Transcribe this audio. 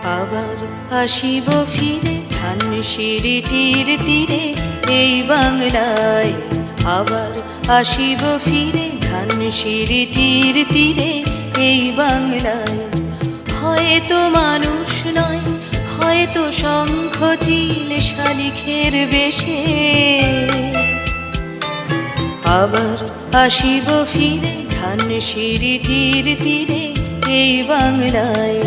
আবার আসিব ফিরে ধানসিঁড়িটির তীরে এই বাংলায়। আবার আসিব ফিরে ধানসিঁড়িটির তীরে এই বাংলায়। হয়তো মানুষ নয়, হয়তো শঙ্খ চিল শালিখের বেশে। আবার আসিব ফিরে ধানসিঁড়িটির তীরে এই বাংলায়।